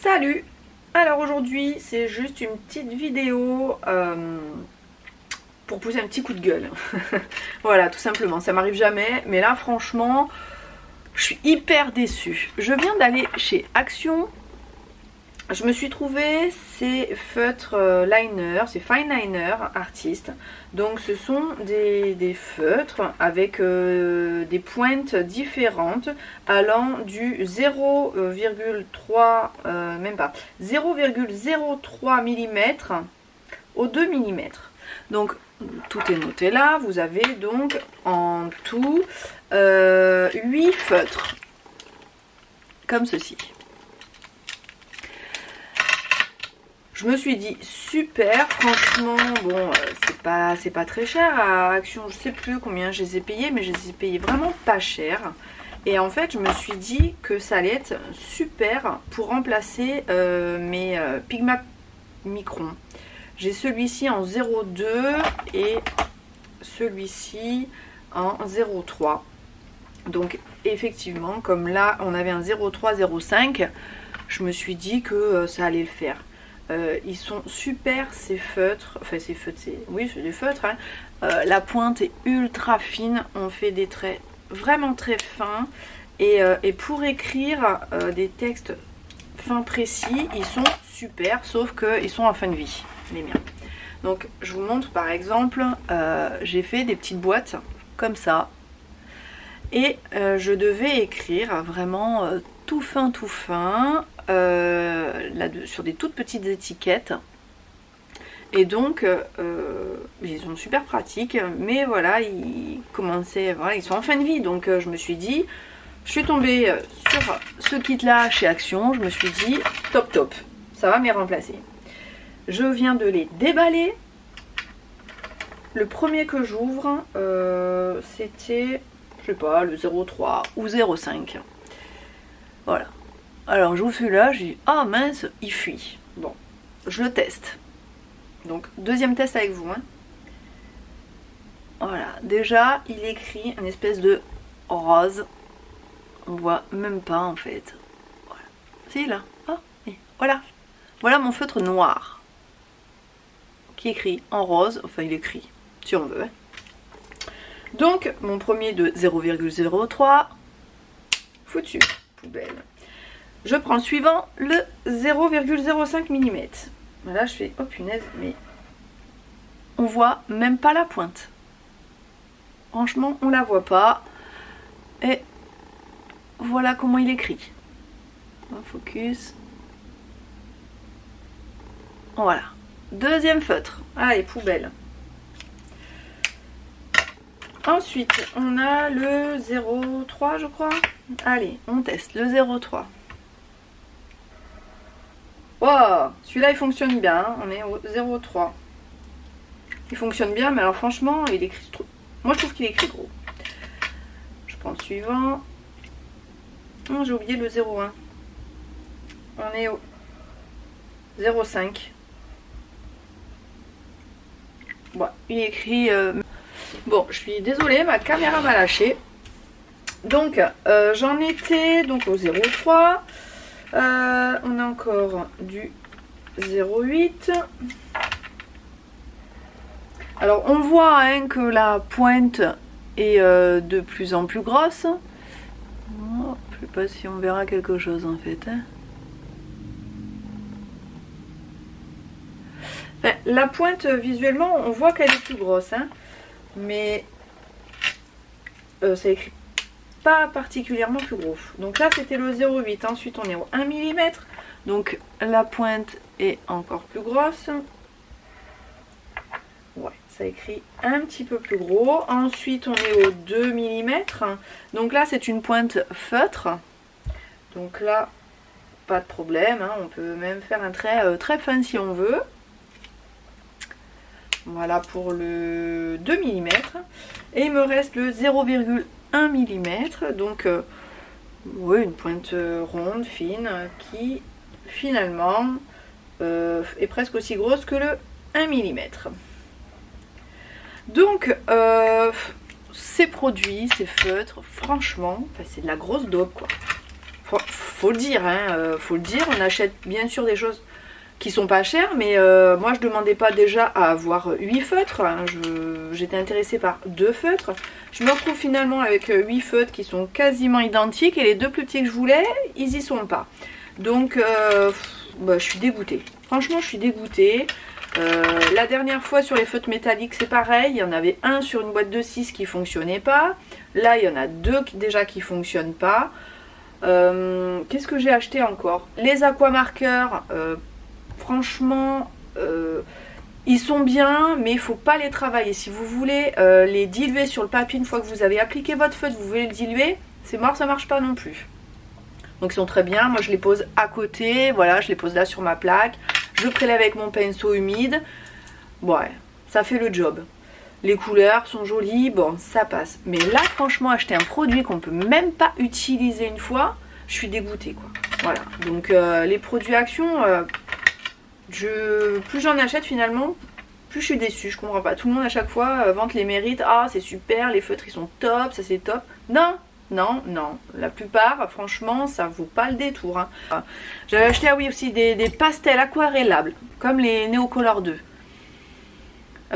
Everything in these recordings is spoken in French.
Salut! Alors aujourd'hui c'est juste une petite vidéo pour pousser un petit coup de gueule. Voilà, tout simplement, ça m'arrive jamais, mais là franchement je suis hyper déçue. Je viens d'aller chez Action. Je me suis trouvé ces feutres liner, ces fine liner artistes. Donc ce sont des feutres avec des pointes différentes allant du 0,3 même pas 0,03 mm au 2 mm. Donc tout est noté là. Vous avez donc en tout 8 feutres comme ceci. Je me suis dit super, franchement, bon, c'est pas très cher à Action, je sais plus combien je les ai payés, mais je les ai payés vraiment pas cher. Et en fait, je me suis dit que ça allait être super pour remplacer mes Pigma Micron. J'ai celui-ci en 0,2 et celui-ci en 0,3. Donc effectivement, comme là on avait un 0,3, 0,5, je me suis dit que ça allait le faire. Ils sont super ces feutres, enfin ces feutres, oui c'est des feutres, hein. La pointe est ultra fine, on fait des traits vraiment très fins et pour écrire des textes fins précis, ils sont super, sauf qu'ils sont en fin de vie, les miens. Donc je vous montre par exemple, j'ai fait des petites boîtes comme ça et je devais écrire vraiment tout fin là, sur des toutes petites étiquettes. Et donc ils sont super pratiques, mais voilà, ils commençaient, voilà, ils sont en fin de vie. Donc je me suis dit, je suis tombée sur ce kit là chez Action, je me suis dit top, ça va me remplacer. Je viens de les déballer. Le premier que j'ouvre c'était, je sais pas, le 0,3 ou 0,5. Voilà. Alors j'ouvre celui-là, je dis ah mince, il fuit. Bon, je le teste. Donc deuxième test avec vous, hein. Voilà, déjà il écrit une espèce de rose. On voit même pas en fait. Voilà. Si là. Ah, et voilà. Voilà mon feutre noir. Qui écrit en rose. Enfin il écrit, si on veut, hein. Donc mon premier de 0,03. Foutu. Poubelle. Je prends le suivant, le 0,05 mm. Là je fais, oh punaise, mais on voit même pas la pointe. Franchement, on la voit pas. Et voilà comment il écrit. Focus. Voilà. Deuxième feutre. Allez, poubelle. Ensuite, on a le 0,3 je crois. Allez, on teste le 0,3. Wow, celui-là il fonctionne bien, hein. On est au 0,3. Il fonctionne bien, mais alors franchement, il écrit trop. Moi je trouve qu'il écrit gros. Je prends le suivant. Oh, j'ai oublié le 0,1. On est au 0,5. Bon, il écrit. Bon, je suis désolée, ma caméra m'a lâché. Donc, j'en étais donc au 0,3. On a encore du 0,8. Alors on voit hein, que la pointe est de plus en plus grosse. Oh, je sais pas si on verra quelque chose en fait, hein. Enfin, la pointe visuellement on voit qu'elle est plus grosse, hein, mais ça écrit pas particulièrement plus gros. Donc là c'était le 0,8. Ensuite on est au 1 mm. Donc la pointe est encore plus grosse. Ouais, ça écrit un petit peu plus gros. Ensuite on est au 2 mm. Donc là c'est une pointe feutre. Donc là pas de problème, hein. On peut même faire un trait très fin si on veut. Voilà pour le 2 mm. Et il me reste le 0,1 mm, donc ouais, une pointe ronde, fine, qui finalement est presque aussi grosse que le 1 mm. Donc ces produits, ces feutres, franchement, c'est de la grosse daube quoi. faut le dire, hein, faut le dire, on achète bien sûr des choses qui sont pas chères, mais moi je demandais pas déjà à avoir 8 feutres, hein, j'étais intéressée par 2 feutres. Je me retrouve finalement avec 8 feutres qui sont quasiment identiques et les 2 plus petits que je voulais, ils y sont pas. Donc bah, je suis dégoûtée, franchement je suis dégoûtée. La dernière fois sur les feutres métalliques c'est pareil, il y en avait un sur une boîte de 6 qui fonctionnait pas. Là il y en a 2 déjà qui fonctionnent pas. Qu'est-ce que j'ai acheté encore? Les aquamarqueurs, franchement ils sont bien mais il faut pas les travailler. Si vous voulez les diluer sur le papier une fois que vous avez appliqué votre feutre, vous voulez le diluer, c'est mort, ça marche pas non plus. Donc ils sont très bien, moi je les pose à côté, voilà, je les pose là sur ma plaque, je prélève avec mon pinceau humide, ouais, ça fait le job. Les couleurs sont jolies, bon, ça passe. Mais là, franchement, acheter un produit qu'on peut même pas utiliser une fois, je suis dégoûtée, quoi. Voilà, donc les produits Action, plus j'en achète finalement, plus je suis déçue, je comprends pas. Tout le monde à chaque fois vante les mérites, ah c'est super, les feutres ils sont top, ça c'est top. Non, non, non, la plupart, franchement, ça vaut pas le détour. Hein. J'avais acheté, ah oui, aussi des pastels aquarellables, comme les Neocolor 2.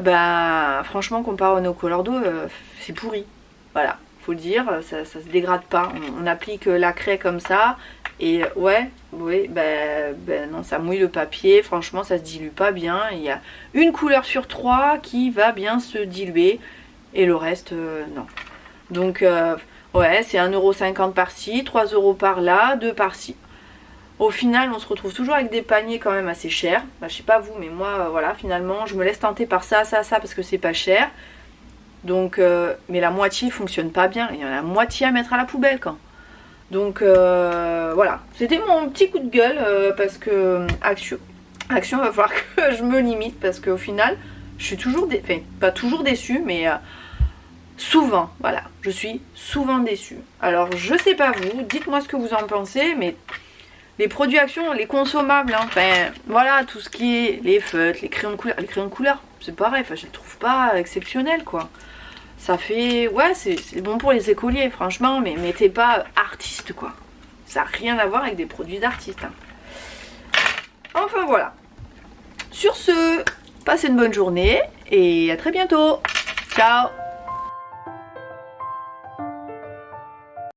Bah, franchement, comparé au Neocolor 2, c'est pourri. Voilà, faut le dire, ça se dégrade pas. On applique la craie comme ça, et ouais, oui, ben non, ça mouille le papier, franchement, ça se dilue pas bien. Il y a une couleur sur 3 qui va bien se diluer, et le reste, non. Donc, ouais, c'est 1,50 € par-ci, 3 € par-là, 2 par-ci. Au final, on se retrouve toujours avec des paniers quand même assez chers. Bah, je sais pas vous, mais moi, voilà, finalement, je me laisse tenter par ça, parce que c'est pas cher. Donc, mais la moitié fonctionne pas bien. Il y en a la moitié à mettre à la poubelle, quand. Donc, voilà. C'était mon petit coup de gueule, parce que Action, va falloir que je me limite, parce qu'au final, je suis toujours, enfin, pas toujours déçue, mais... souvent, voilà, je suis souvent déçue. Alors je sais pas vous, dites-moi ce que vous en pensez, mais les produits Action, les consommables, hein, enfin voilà, tout ce qui est les feutres, les crayons de couleur, c'est pareil, enfin je les trouve pas exceptionnels quoi. Ça fait, ouais, c'est bon pour les écoliers franchement, mais mettez pas artiste quoi. Ça n'a rien à voir avec des produits d'artistes. Hein. Enfin voilà. Sur ce, passez une bonne journée et à très bientôt. Ciao.